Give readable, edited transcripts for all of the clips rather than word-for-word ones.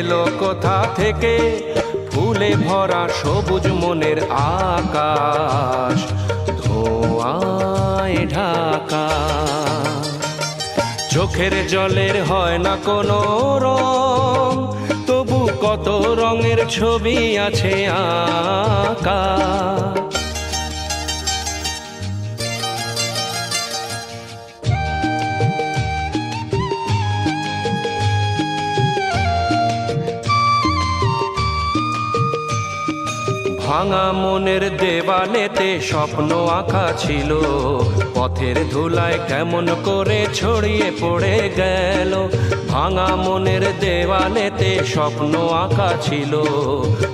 এলো কোথা থেকে, ফুলে ভরা সবুজ মনের আকাশ ধোঁয়ায় ঢাকা। চোখের জলের হয় না কোনো রং, তবু কত রঙের ছবি আছে আঁকা। ভাঙা মনের দেওয়ালেতে স্বপ্ন আঁকা ছিল, পথের ধুলায় কেমন করে ছড়িয়ে পড়ে গেল। ভাঙা মনের দেওয়ালেতে স্বপ্ন আঁকা ছিল,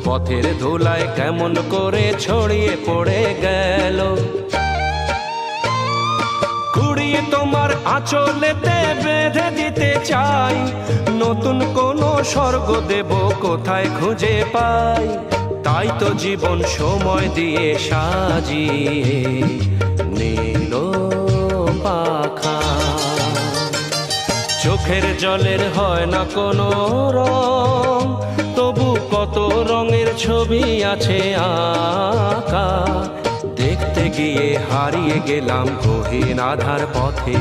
পথের ধুলায় কেমন করে ছড়িয়ে পড়ে গেল। কুড়িয়ে তোমার আঁচলেতে বেঁধে দিতে চাই, নতুন কোনো স্বর্গ দেব কোথায় খুঁজে পাই। তাই তো জীবন সময় দিয়ে সাজিয়ে নীল পাখা। চোখের জলের হয় না কোনো রং, তবু কত রঙের ছবি আছে আঁকা। দেখতে গিয়ে হারিয়ে গেলাম গহীন আধার পথে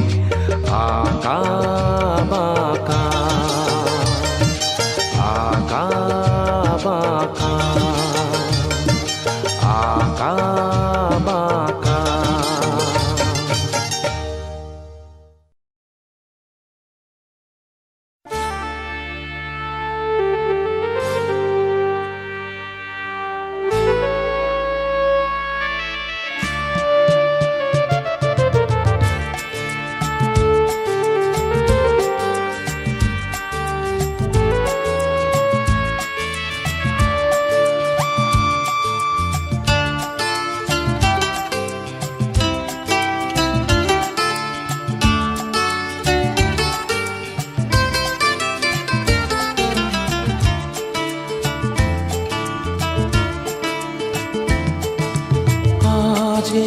আঁকা বাঁকা, আঁকা বাঁকা, আঁকা বাঁকা।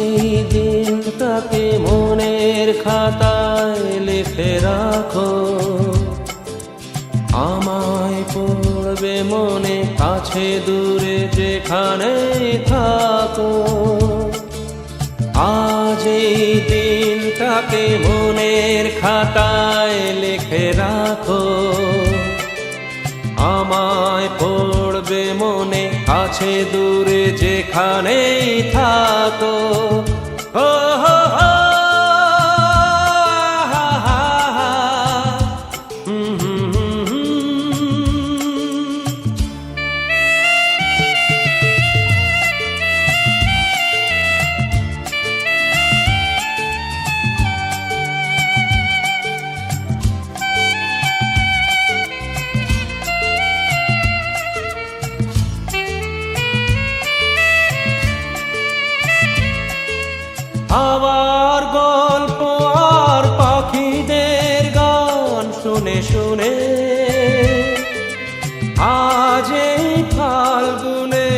এই দিনটাকে মনের খাতায় লিখে রাখো, আমায় পড়বে মনে কাছে দূরে যেখানে থাকো। আজ এই দিনটাকে মনের খাতায় লিখে রাখো, আমায় পড়বে মনে কাছে দূরে যেখানেই থাকো। ও হো হো, হা হা হা, আবার গল্প আর পাখিদের গান শুনে শুনে আজ এই ফাল্গুনে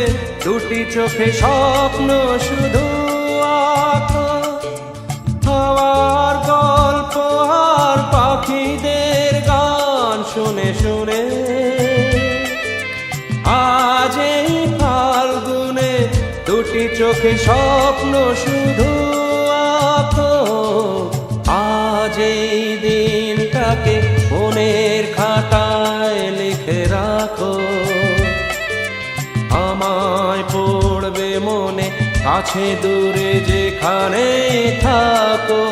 দুটি চোখে স্বপ্ন শুধু আঁকো। আবার গল্প আর পাখিদের গান শুনে শুনে আজ এই ফাল্গুনে দুটি চোখে স্বপ্ন শুধু আঁকো। আজ এই দিনটাকে মনের খাতায় লিখে রাখো, আমায় পড়বে মনে কাছে দূরে যেখানে থাকো।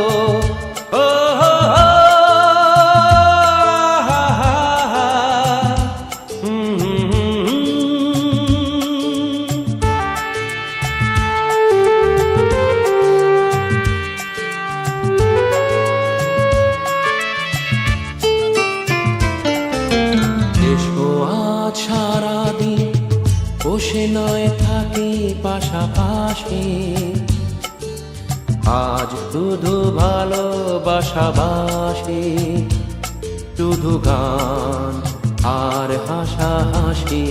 ও হো হো, হা হা হা, সারাদিন বসে নয় থাকি পাশাপাশি, আজ শুধু ভালোবাসাবাসি, শুধু গান আর হাসাহাসি।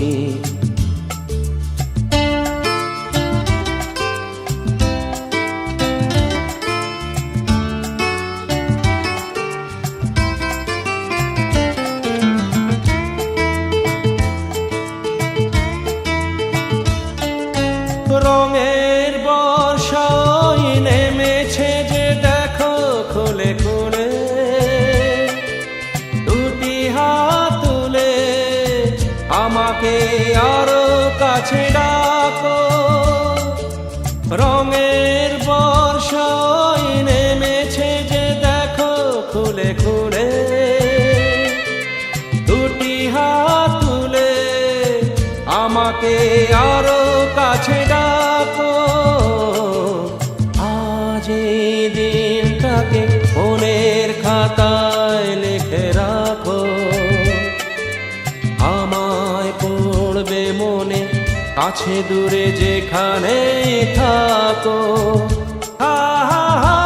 আরো কাছে ডাকো, রঙের বর্ষায় নেমেছে যে দেখো খুলে খুলে, দুটি হাত তুলে আমাকে আরো কাছে ডাকো। আজ এই দিনটাকে মনের খাতায় লিখে রাখো, আমায় পড়বে মনে কাছে দূরে যেখানে থাকো। হা হা হা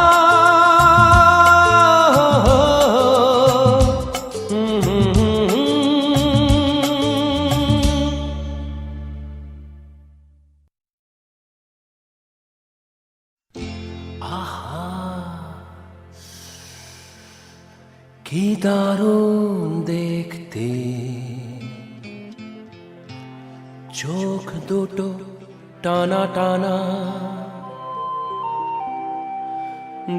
কি দারুণ দেখতে, চোখ দুটো টানা টানা,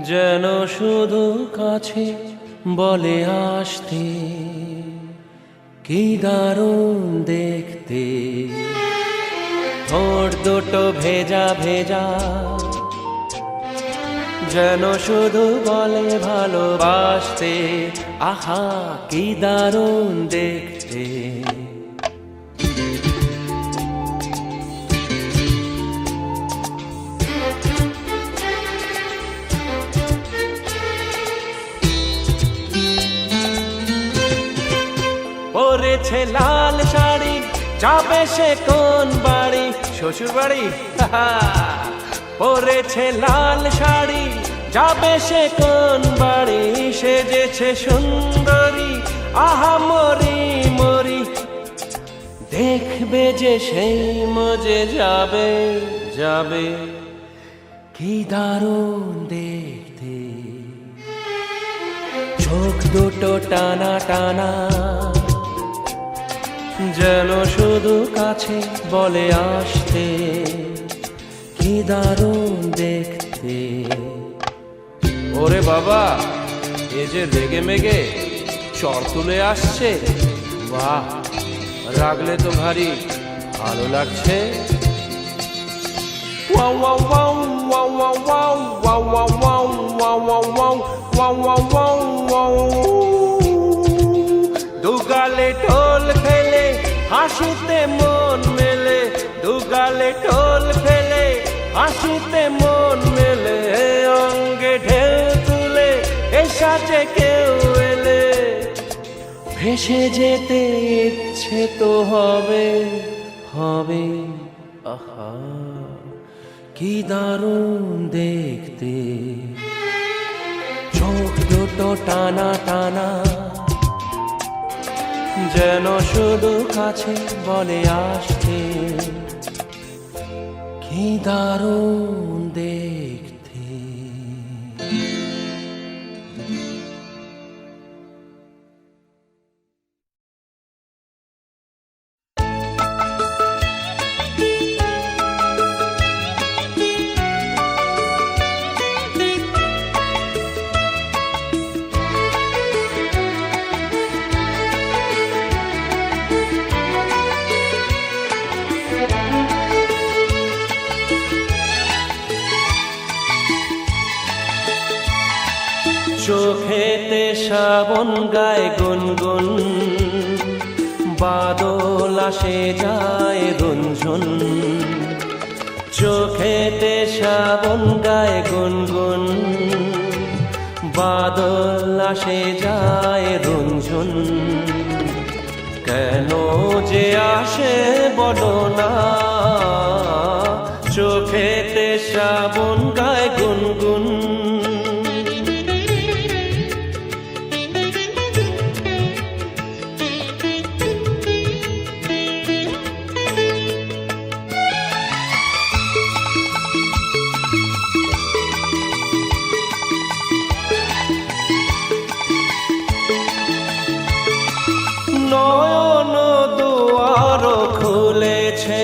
যেন শুধু কাছে বলে আসতে। কি দারুণ দেখতে, ঠোঁট দুটো ভেজা ভেজা, যেন শুধু বলে ভালোবাসতে। আহা কি দারুণ দেখতে। পরেছে লাল শাড়ি, যাবে সে কোন বাড়ি? শ্বশুর বাড়ি। পরেছে লাল শাড়ি, যাবে সে কোন বাড়ি? সেজেছে সুন্দরী, আহা মরি মরি, দেখবে যে সেই মজে যাবে যাবে। কি দারুণ দেখতে, চোখ দুটো টানা টানা, যেন শুধু কাছে বলে আসতে। কি দারুণ দেখতে। ওরে বাবা, এ যে রেগে মেগে চর তুলে আসছে, বাহ, রাগলে তো ভারী ভালো লাগছে। Wow wow wow wow wow wow wow wow wow wow wow wow wow. দুগালে ঢোল ফেলে হাসিতে মন মেলে, দুগালে ঢোল ফেলে হাসিতে মন মেলে, অঙ্গে ঢেউ তুলে এসাজে কেউ এলে, ভেসে যেতে ইচ্ছে তো হবে হবে। আহা কি দারুণ দেখতে, চোখ দুটো টানা টানা, যেন শুধু কাছে বলে আসতে। কি দারুণ দেখতে। চোখেতে শ্রাবণ গায় গুনগুন, বাদল আসে যায় রঞ্জন। চোখেতে শ্রাবণ গায় গুনগুন, বাদল আসে যায় রঞ্জন। কেন যে আসে বলো না, চোখেতে শ্রাবণ গায় গুনগুন। নয়ন দুয়ার খুলেছে,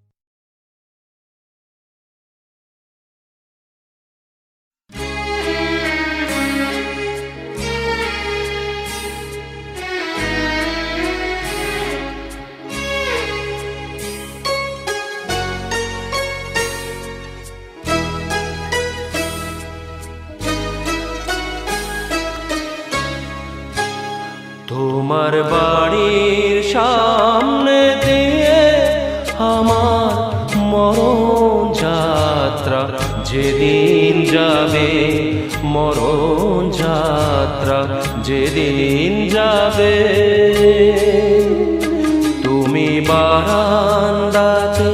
বাড়ির সামনে দিয়ে আমার মরণ যাত্রা যেদিন যাবে, মরণ যাত্রা যেদিন যাবে, তুমি বারান্দাতে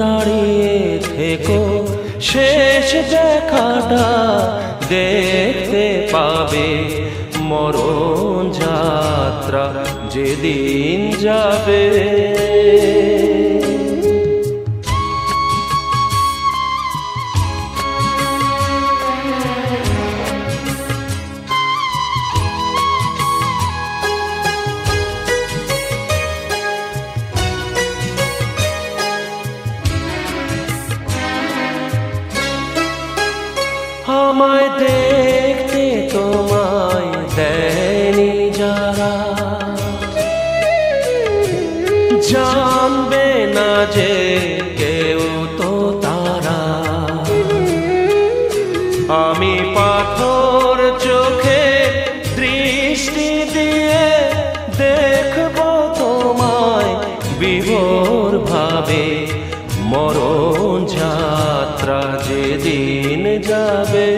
দাঁড়িয়ে থেকো, শেষ দেখাটা দেখতে পাবে, মরণ যাত্রা যেদিন যাবে। আমায় দেখতে তোমায় দেয়নি যারা, জানবে না যে কেউ তো তারা। আমি পাথর চোখে দৃষ্টি দিয়ে দেখব তোমায় বিভোর ভাবে, মরণ যাত্রা যেদিন যাবে।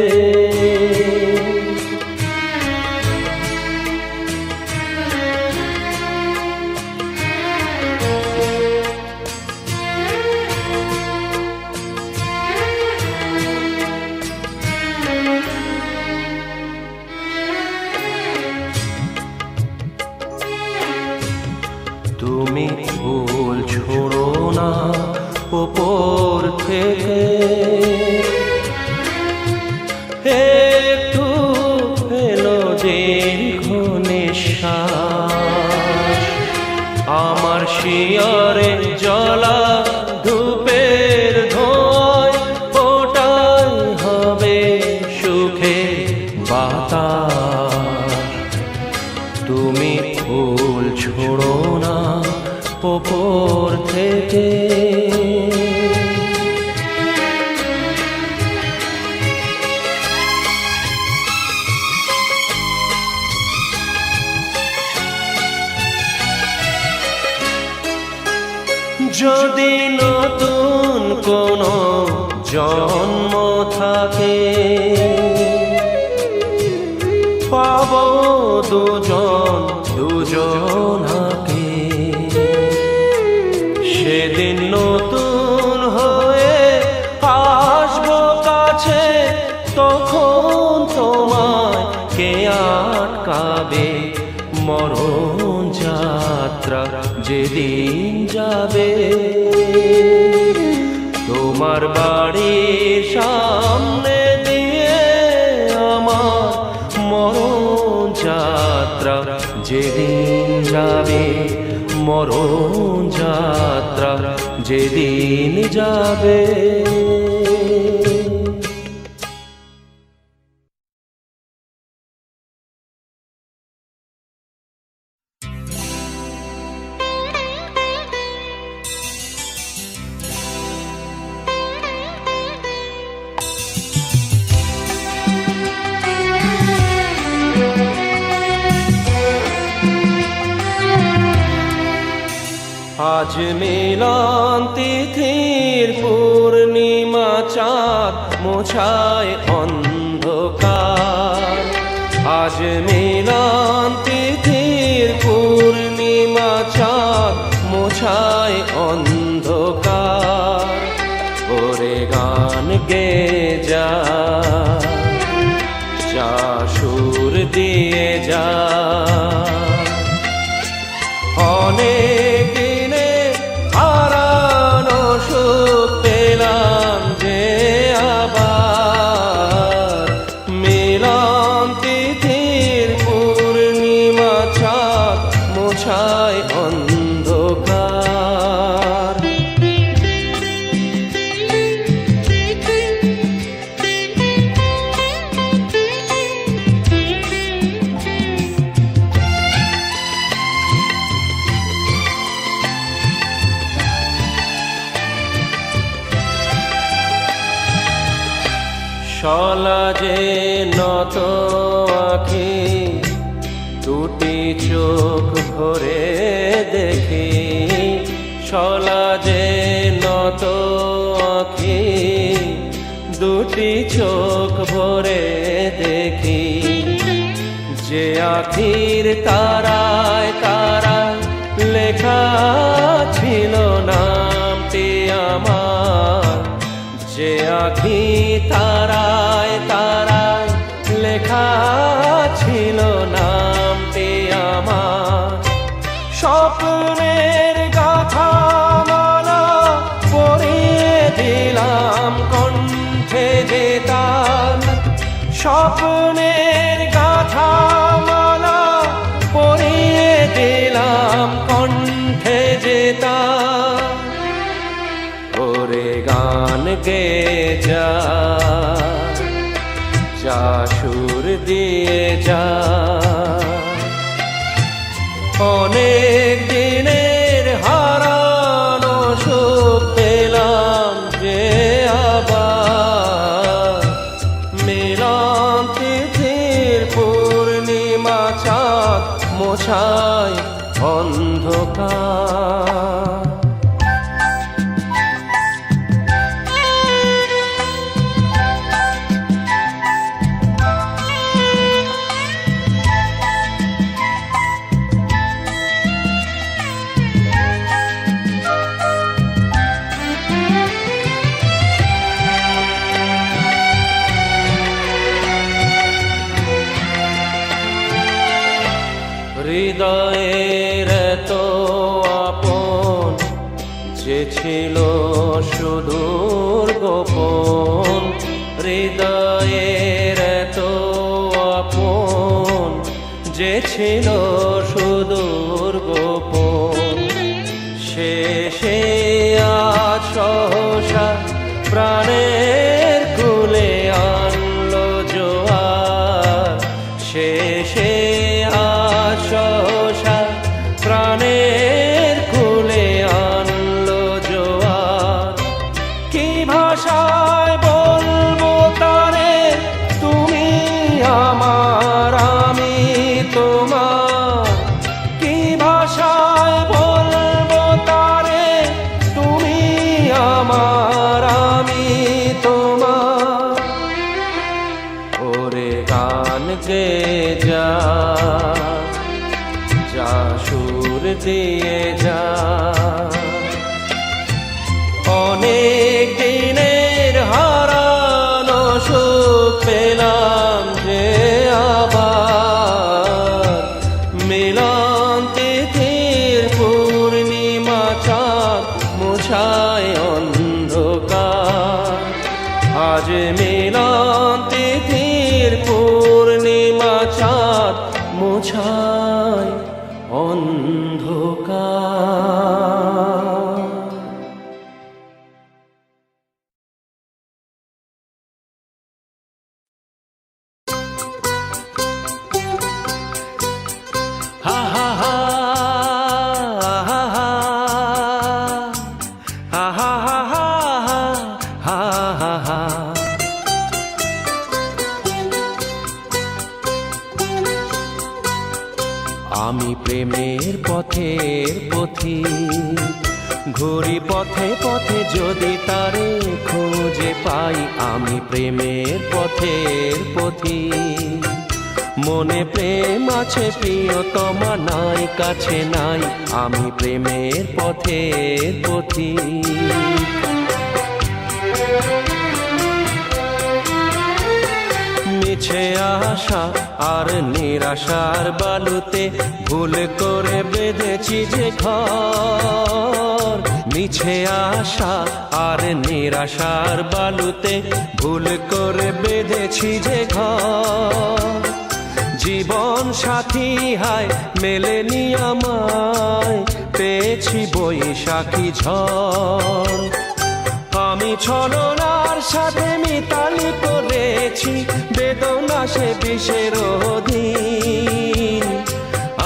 তুমি ফুল ছোড়ো না ওপর থেকে, একটু ফেলো দীর্ঘ নিঃশ্বাস, আমার শিয়রে জ্বলা ধূপের ধোঁয়ায় ওটাই হবে সুখে বাতাস। তুমি ফুল ছোড়ো না ওপর থেকে, যদি নতুন কোনো জন্ম থাকে, পাবো দুজন দুজনাকে, সেদিন নতুন হয়ে আসবো কাছে, তখন তোমায় কে আটকাবে, মরণ যাত্রা যেদিন যাবে। তোমার বাড়ির সামনে দিয়ে আমার মরণ যাত্রা যেদিন যাবে, মরণ যাত্রা যেদিন যাবে। আজ মিলন তিথির পূর্ণিমা চাঁদ মোছায় অন্ধকার, আজ মিলন তিথির পূর্ণিমা চাঁদ মোছায় অন্ধকার। ওরে গান গে যা, যা সুর দিয়ে যা, অনেক হারানো সুখ পেলাম যে আবার, মিলন তিথির পূর্ণিমা চাঁদ মোছায় অন্ধকার। শলা যে নত আখি, দুটি চোখ ভরে দেখি, শলা যে নত আঁখি, দুটি চোখ ভরে দেখি। যে আখির তারায় তারায় লেখা ছিল নামটি আমার, যে আখি তারায় তারায় লেখা ছিল নামটি আমার। স্বপ্নের গাথা মালা পরিয়ে দিলাম কণ্ঠে যে তার, স্বপ্নের গাথা মালা পরিয়ে দিলাম কণ্ঠে যে তার। ওরে গান গে যা, যা সুর দিয়ে যা, অনেক দিনের হারানো সুখ পেলাম যে আবার। মিলন তিথির পূর্ণিমা চাঁদ মোছায় অন্ধকার। হৃদয়ের তো আপন যে ছিল সুদূর গোপন, হৃদয়ের তো আপন যে ছিল সুদূর গোপন। শেষে আজ সহসা প্রাণের কুলে আনলো জোয়ার, শেষে সহসা প্রাণের কুলে আনলো জোয়ার। কি ভাষায় বলবো তারে, তুমি আমার আমি তোমার। কি ভাষায় বলবো তারে, তুমি আমার আমি তোমার। ওরে গান গে যা, যা সুর দিয়ে যা, অনেক দিনের হারানো সুখ পেলাম যে আবার। মিলন তিথির পূর্ণিমা চাঁদ মোছায় অন্ধকার। আজ মিলন তিথির পূর্ণিমা চাঁদ মোছায় অন্ধকার। হা হা হা হা হা হা হা হা হা হা হা। আমি প্রেমের পথের পথিক, ঘুরি পথে পথে যদি তারে খুঁজে পাই। আমি প্রেমের পথের পথিক, মনে প্রেম আছে প্রিয়তমা নাই কাছে নাই। আমি প্রেমের পথের পথিক। মিছে আশা আর নিরাশার বালুতে ভুল করে বেঁধেছি যে ঘর। মিছে আশা আর নিরাশার বালুতে ভুল করে বেঁধেছি যে ঘর। জীবন সাথী হায় মেলেনি আমায়, পেয়েছি বৈশাখী ঝড়। আমি ছলনার সাথে মিতালি করেছি বেদনা সে বিষের অধীন।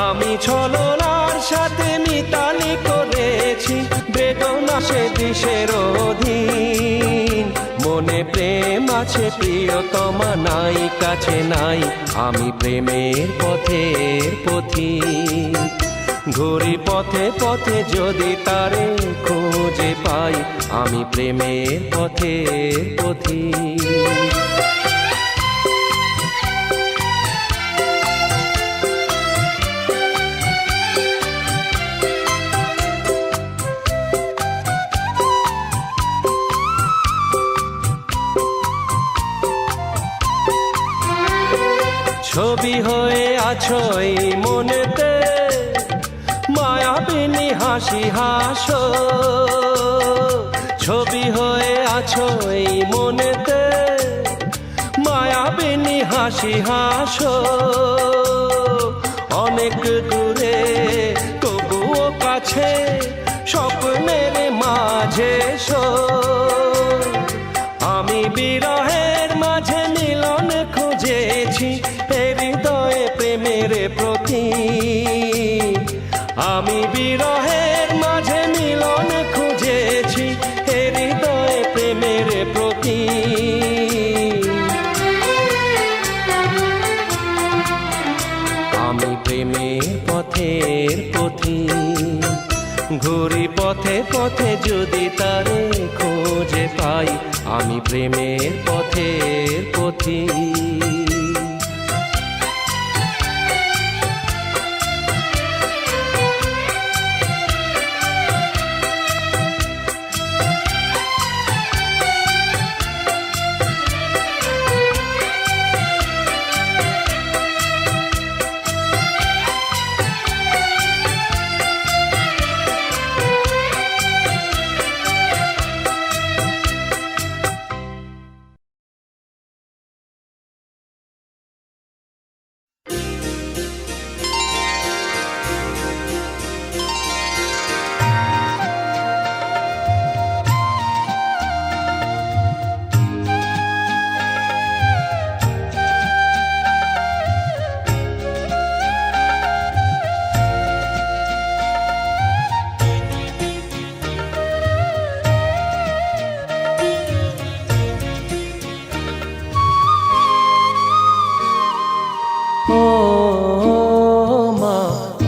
আমি ছলনার সাথে মিতালি করেছি বেদনা বেদনা সে বিষের অধীন। মনে প্রেম আছে প্রিয়তমা নাই কাছে নাই, আমি প্রেমের পথের পথিক। ঘুরি পথে পথে যদি তারে খুঁজে পাই, আমি প্রেমের পথের পথিক। ছবি হয়ে আছো এই মনেতে, মায়াবিনী হাসি হাসো। ছবি হয়ে আছো এই মনেতে, মায়াবিনী হাসি হাসো। অনেক দূরে তবুও কাছে, স্বপ্নের মাঝে এসো। আমি বিরহের মাঝে মিলন খুঁজেছি, হৃদয়ে প্রেমের প্রতীক। আমি বিরহের মাঝে মিলন খুঁজেছি, হৃদয়ে প্রেমের প্রতীক। আমি প্রেমের পথের পথিক। ঘুরি পথে পথে যদি তারে খুঁজে পাই, আমি প্রেমের পথের পথিক।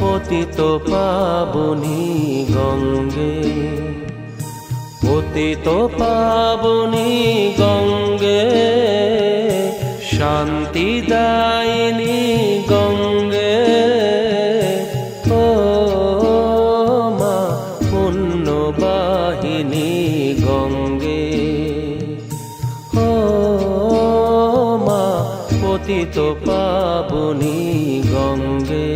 পতিত পাবনী গঙ্গে, পতিত পাবনী গঙ্গে, শান্তি দায়িনী গঙ্গে। ও মা পুণ্যবাহিনী গঙ্গে, ও মা পতিত পাবনী গঙ্গে।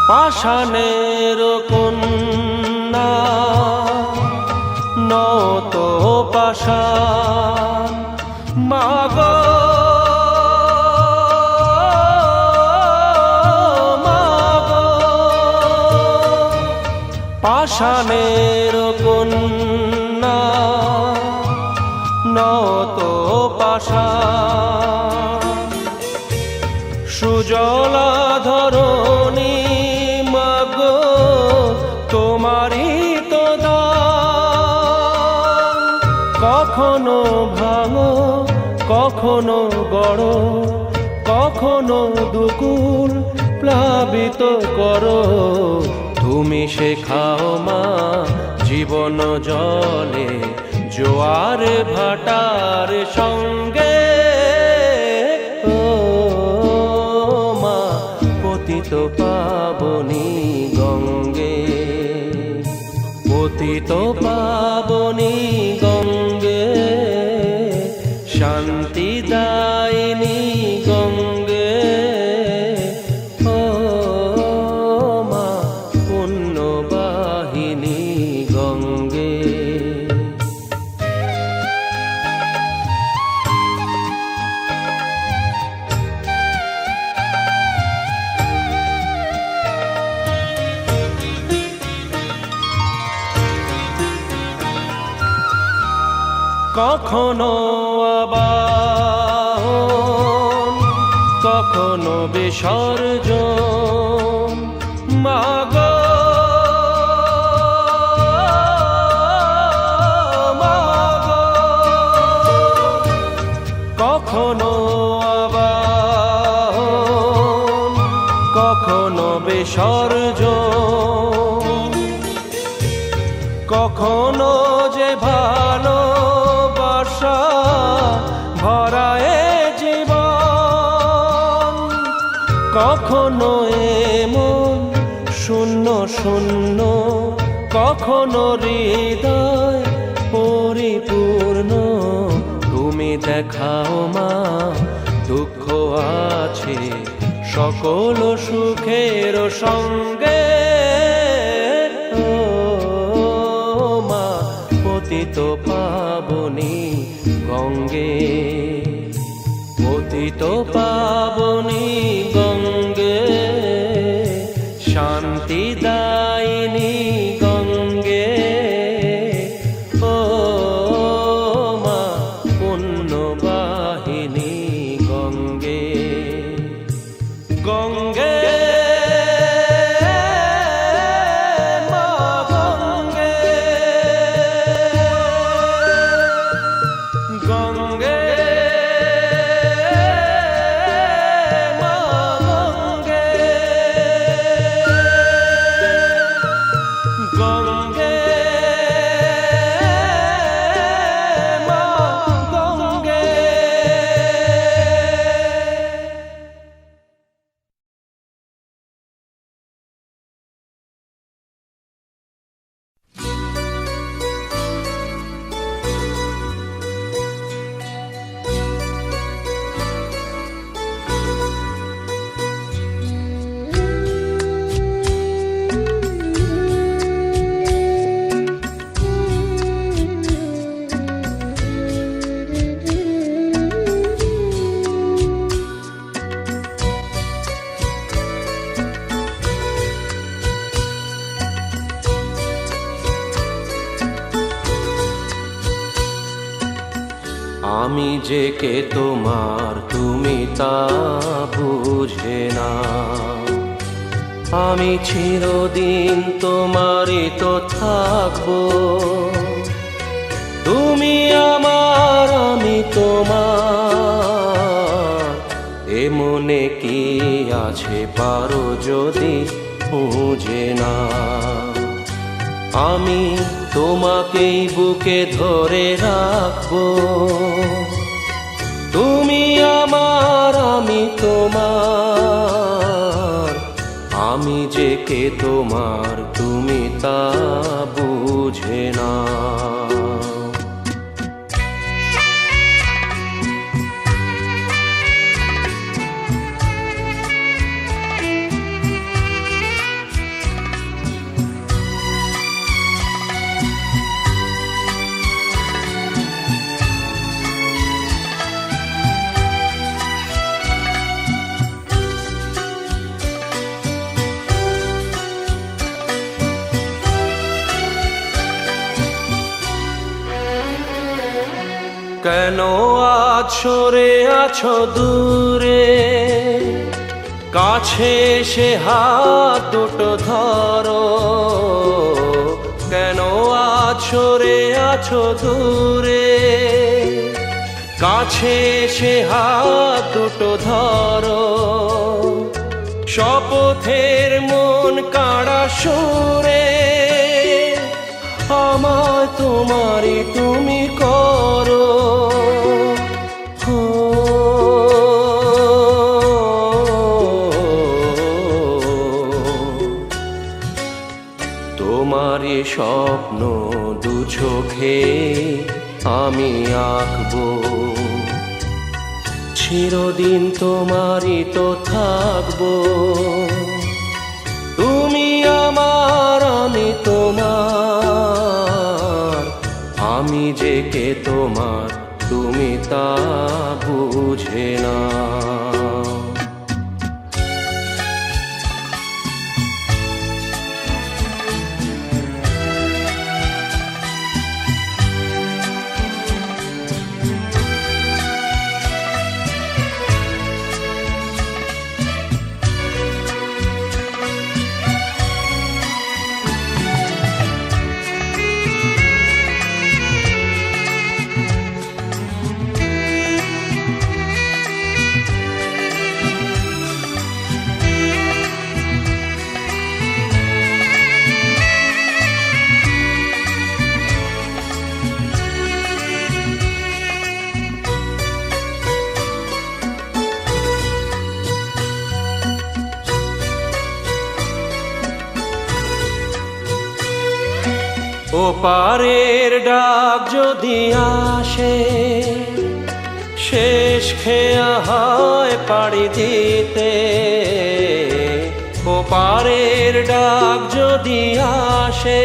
পাষাণের কন্যা নত পাষাণ, মাগো মাগো। পাষাণের কন্যা নত পাষাণ, সুজলা ধরণী মাগো তোমারই তো দান। কখনো ভাঙো কখনো গড়ো, কখনো দুকুল প্লাবিত করো। তুমি শেখাও মা জীবন জলে, জোয়ার ভাটার সঙ্গে। ও মা পতিত পাবনী গঙ্গে, পতিত পাবনী গঙ্গে, শান্তি দায়িনী গঙ্গে। ও মা পুণ্যবাহিনী গঙ্গে। কখনো আবাহন, কখনো বিসর্জন, মাগো কখনো আবাহন, কখনো বিসর্জন, কখনো যে ভালোবাসা ভরা এ জীবন, কখনো এমন শূন্য শূন্য, কখনো হৃদয় পরিপূর্ণ। তুমি দেখাও মা দুঃখ আছে সকল সুখের সঙ্গে, ও মা পতিত পাবনী গঙ্গে, পতিত পাবনী গঙ্গে, শান্তি দায়িনী গঙ্গে, ও মা পুণ্যবাহিনী গঙ্গে, গঙ্গে মা গঙ্গে, গঙ্গে মা গঙ্গে, গঙ্গে মা গঙ্গে। আমি যে কে তোমার তুমি তা বুঝে না, আমি চিরদিন তোমারই তো থাকবো। তুমি আমার আমি তোমার, এ মনে কি আছে পারো যদি বুঝে না। আমি তোমাকেই বুকে ধরে রাখবো, তুমি আমার আমি তোমার, আমি যে কে তোমার তুমি তা বুঝে না। কেন আজ সরে আছো দূরে, কাছে সে হাত দুটো ধরো। কেন আজ সরে আছো দূরে, কাছে সে হাত দুটো ধরো। শপথের মন কাড়া সুরে, আমায় তোমারই তুমি করো। তোমারই স্বপ্ন দু চোখে আমি আঁকবো, চিরদিন তোমারই তো থাকবো। তুমি আমার আমি তোমার, আমি যে কে তোমার তুমি তা বুঝে না। ওপারের ডাক যদি আসে, শেষ খেয়া হয় পাড়ি দিতে। ওপারের ডাক যদি আসে,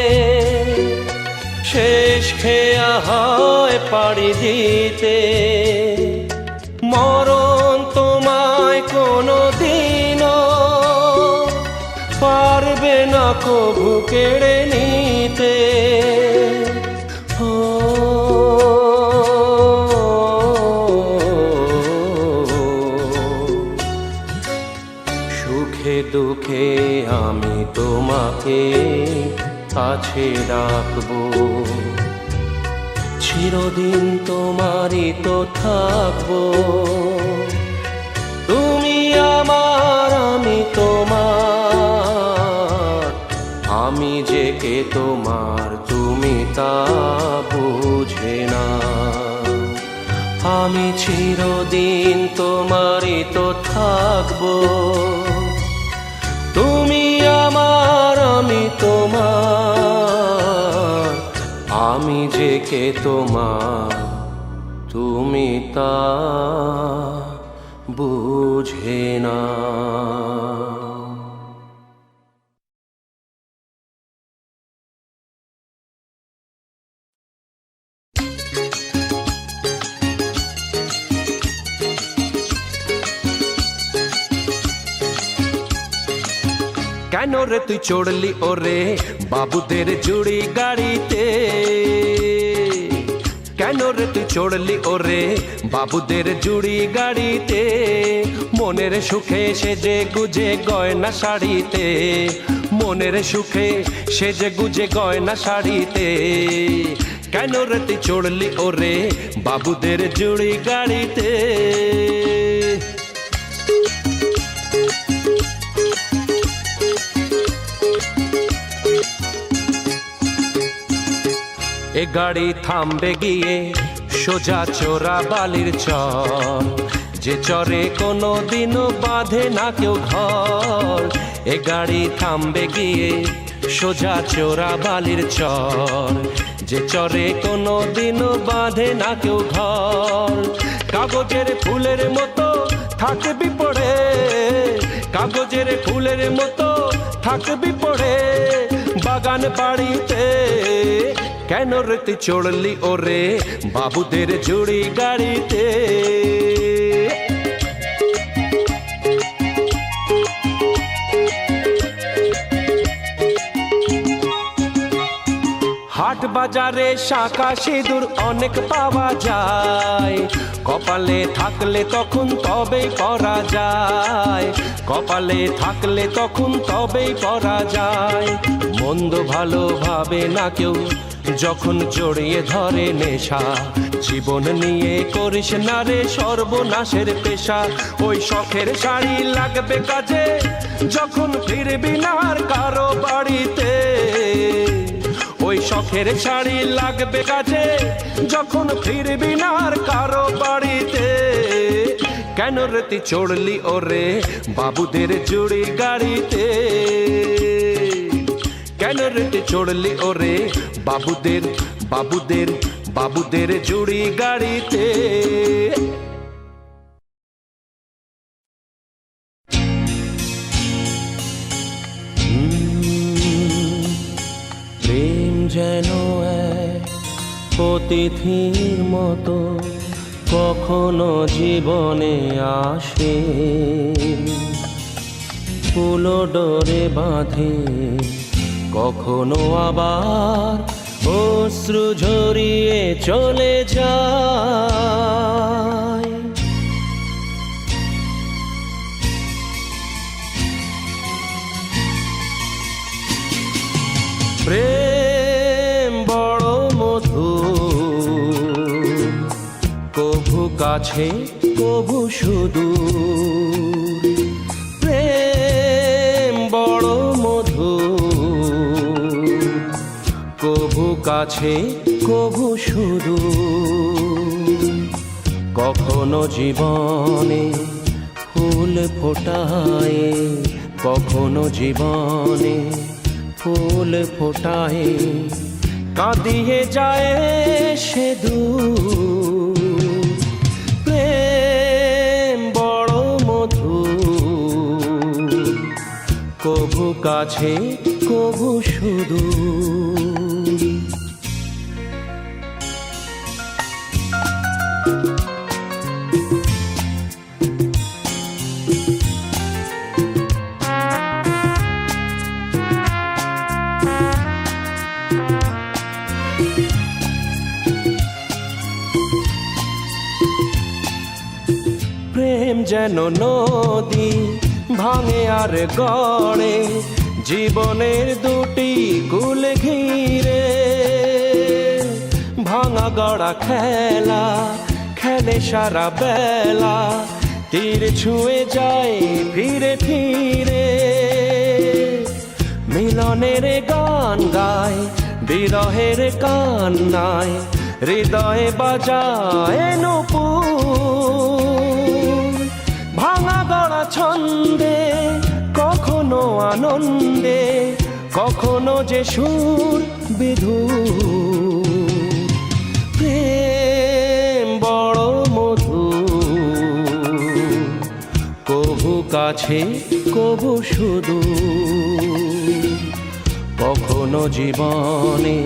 শেষ খেয়া হয় পাড়ি দিতে। মরণ তোমায় কোনো দিনও পারবে না কভু কেড়ে নিতে। সুখে দুঃখে আমি তোমাকে কাছে রাখবো, চিরদিন তোমারই তো থাকবো। তুমি আমার, আমি তোমার, আমি যে কে তোমার তুমি তা বুঝে না। আমি চিরদিন তোমারই তো থাকবো। তুমি আমার, আমি তোমার, আমি যে কে তোমার তুমি তা বুঝে না। কেন রে তুই চড়লি ওরে বাবুদের জুড়ি গাড়িতে? কেন রে তুই চড়লি ওরে বাবুদের জুড়ি গাড়িতে? মনের সুখে সেজে গুজে গয়না শাড়িতে, মনের সুখে সেজে গুজে গয়না শাড়িতে। কেন রে তুই চড়লি ওরে বাবুদের জুড়ি গাড়িতে? এ গাড়ি থামবে গিয়ে সোজা চোরা বালির চর, যে চরে কোনো দিনও বাঁধে না কেউ ঘর। এ গাড়ি থামবে গিয়ে সোজা চোরা বালির চর, যে চরে কোনো দিনও বাঁধে না কেউ ঘর। কাগজের ফুলের মতো থাকবি পড়ে, কাগজের ফুলের মতো থাকবি পড়ে বাগান বাড়িতে। কেন রে তুই চড়লি ওরে বাবুদের জুড়ি গাড়িতে? হাট বাজারে শাঁখা সিঁদুর অনেক পাওয়া যায়, কপালে থাকলে তখন তবেই পরা যায়, কপালে থাকলে তখন তবেই পরা যায়। মন্দ ভালো ভাবে না কেউ যখন জড়িয়ে ধরে নেশা, জীবন নিয়ে করিস না রে সর্বনাশের পেশা। ওই শখের শাড়ি লাগবে কাজে যখন ফিরবি না আর কারো বাড়িতে। ওই শখের শাড়ি লাগবে কাজে যখন ফিরবি না আর কারো বাড়িতে। কেন রে তুই চড়লি ওরে বাবুদের জুড়ি গাড়িতে? কেন রে তুই চড়লি ওরে বাবুদের বাবুদের বাবুদের জুড়ি গাড়িতে? প্রেম যেন এক অতিথির মতো কখনো জীবনে আসে, ফুলো ডোরে বাঁধে কখনো আবার অশ্রু ঝরিয়ে চলে যায়। প্রেম বড় মধুর, কভু কাছে কভু সুদূর। প্রেম বড় মধুর, কভু কাছে কভু সুদূর। কখনো জীবনে ফুল ফোটায়, কখনো জীবনে ফুল ফোটায়, কাঁদিয়ে যায় সে দূর। প্রেম বড় মধুর, কভু কাছে কভু সুদূর। প্রেম যেন নদী ভাঙে আর গড়ে, জীবনের দুটি কুল ঘিরে। ভাঙা গড়া খেলা খেলে সারা বেলা, তীর ছুঁয়ে যায় ফিরে ফিরে। মিলনের গান গায় বিরহের কান্নায়, হৃদয়ে বাজায় নূপুর। ভাঙা গড়া ছন্দে কখনো আনন্দে, কখনো যে সুর বিধুর। প্রেম বড় মধুর, কভু কাছে কভু সুদূর। কখনো জীবনে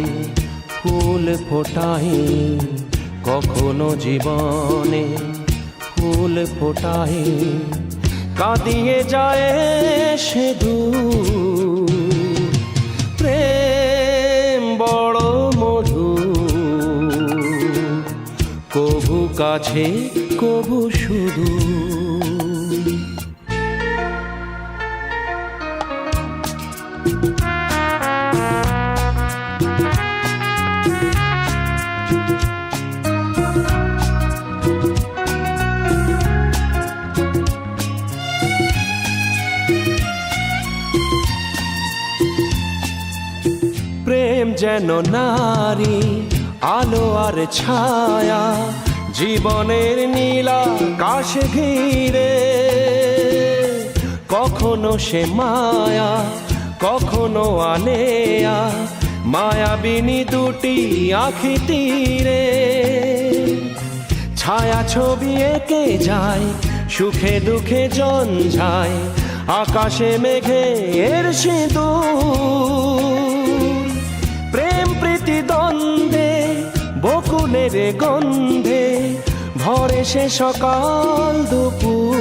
ফুল ফোটায়, কখনো জীবনে ফুল ফোটায়, কাঁদিয়ে যায় সে দূর। প্রেম বড় মধুর, কভু কাছে কভু সুদূর। প্রেম যেন নারী আলো আর ছায়া, জীবনের নীলা আকাশ ঘিরে। কখনো সে মায়া কখনো আনেয়া, মায়াবিনী দুটি আঁখি তীরে। ছায়া ছবি এঁকে যায় সুখে দুঃখে ঝঞ্ঝায়, আকাশে মেঘের সিঁদুর। প্রেম প্রীতি দ্বন্দ্বে বকুলের গন্ধে, ভরে সে সকাল দুপুর।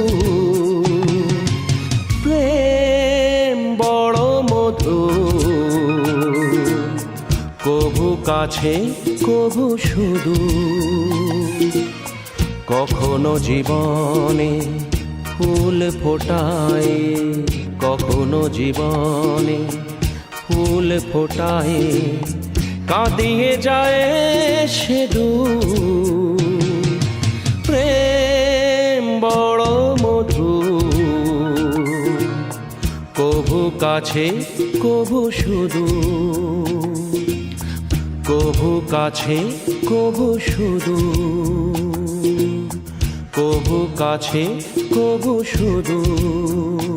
প্রেম বড় মধুর, কভু কাছে কভু সুদূর। কখনো জীবনে ফুল ফোটায়, কখনো জীবনে ফুল ফোটায়, কাঁদিয়ে যায় সে দূর। প্রেম বড় মধুর, কভু কাছে কভু সুদূর। কভু কাছে কভু সুদূর, কভু কাছে কভু সুদূর।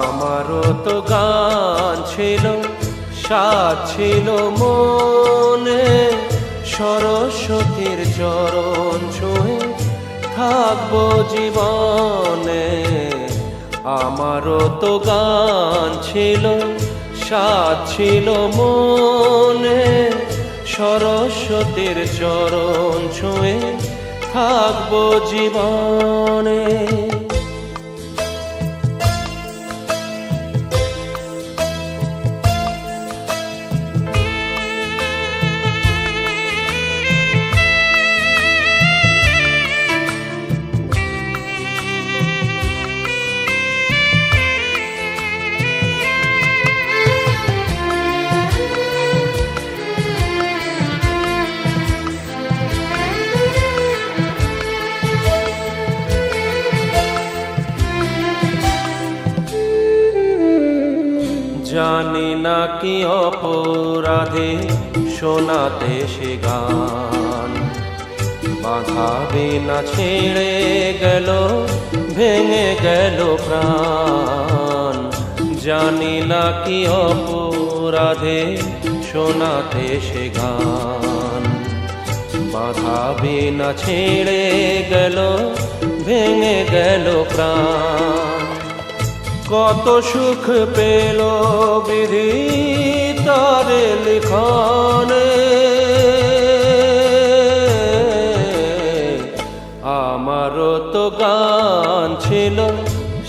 আমারও তো গান ছিল, সাথ ছিল মনে, সরস্বতীর চরণ ছুঁয়ে থাকবো জীবনে। আমারও তো গান ছিল, সাথ ছিল মনে, সরস্বতীর চরণ ছুঁয়ে থাকবো জীবনে। জানি না কি অপরাধে শোনাতে সে গান, বাধা বিনা ছেড়ে গেল, ভেঙে গেল প্রাণ। জানি না কি অপরাধে শোনাতে সে গান, বাধা বিনা ছেড়ে গেল, ভেঙে গেল প্রাণ। কত সুখ পেল বিধি তার লিখনে, আমারও তো গান ছিল,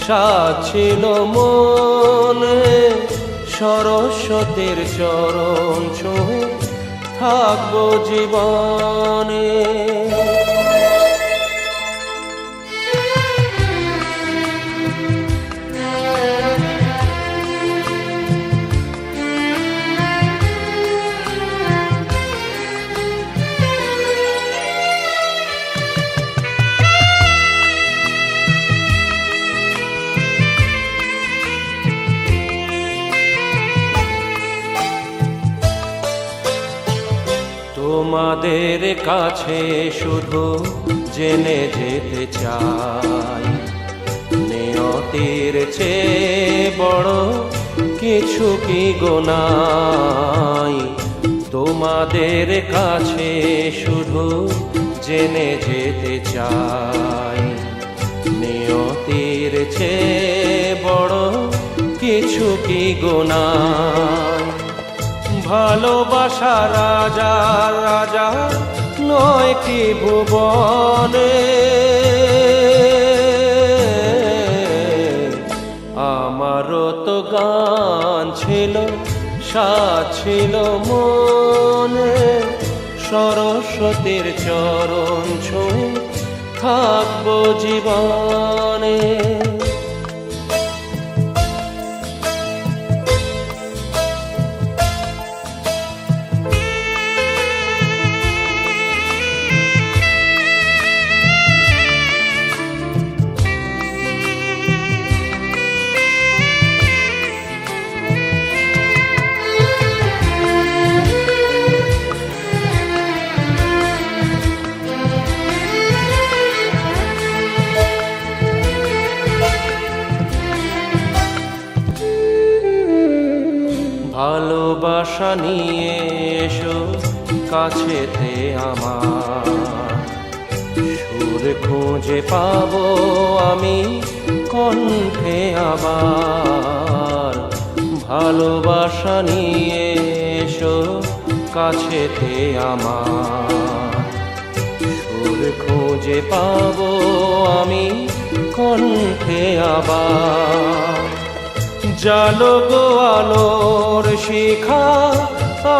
সাজ ছিল মনে। সরস্বতীর চরণ ছুঁয়ে থাকবো জীবনে। তোমাদের কাছে শুধু জেনে যেতে চাই, নিয়তির চেয়ে বড় কিছু কি গোনাই। তোমাদের কাছে শুধু জেনে যেতে চাই, নিয়তির চেয়ে বড় কিছু কি গোনাই। ভালোবাসা রাজা রাজা নয় কি ভুবনে, আমারও তো গান ছিল, সাজ ছিল মনে। সরস্বতীর চরণ ছুঁয়ে থাকবো জীবনে। ভালোবাসা নিয়ে এসো কাছেতে আমার, সুর খুঁজে পাবো আমি কণ্ঠে আবার। ভালোবাসা নিয়ে এসো কাছেতে আমার, সুর খুঁজে পাবো আমি কণ্ঠে আবার। জালো গো আলোর শিখা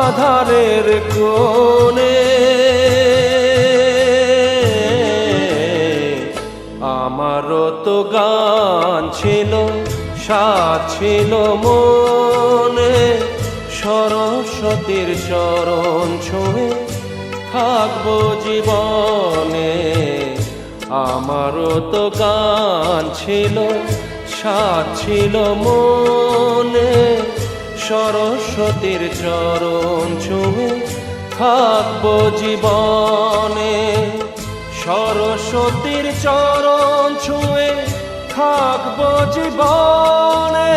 আধারের কোণে, আমারও তো গান ছিল, সাজ ছিল মনে। সরস্বতীর চরণ ছুঁয়ে থাকবো জীবনে, আমারও তো গান ছিল, সাজ ছিল মনে। সরস্বতীর চরণ ছুঁয়ে থাকবো জীবনে, সরস্বতীর চরণ ছুঁয়ে থাকবো জীবনে।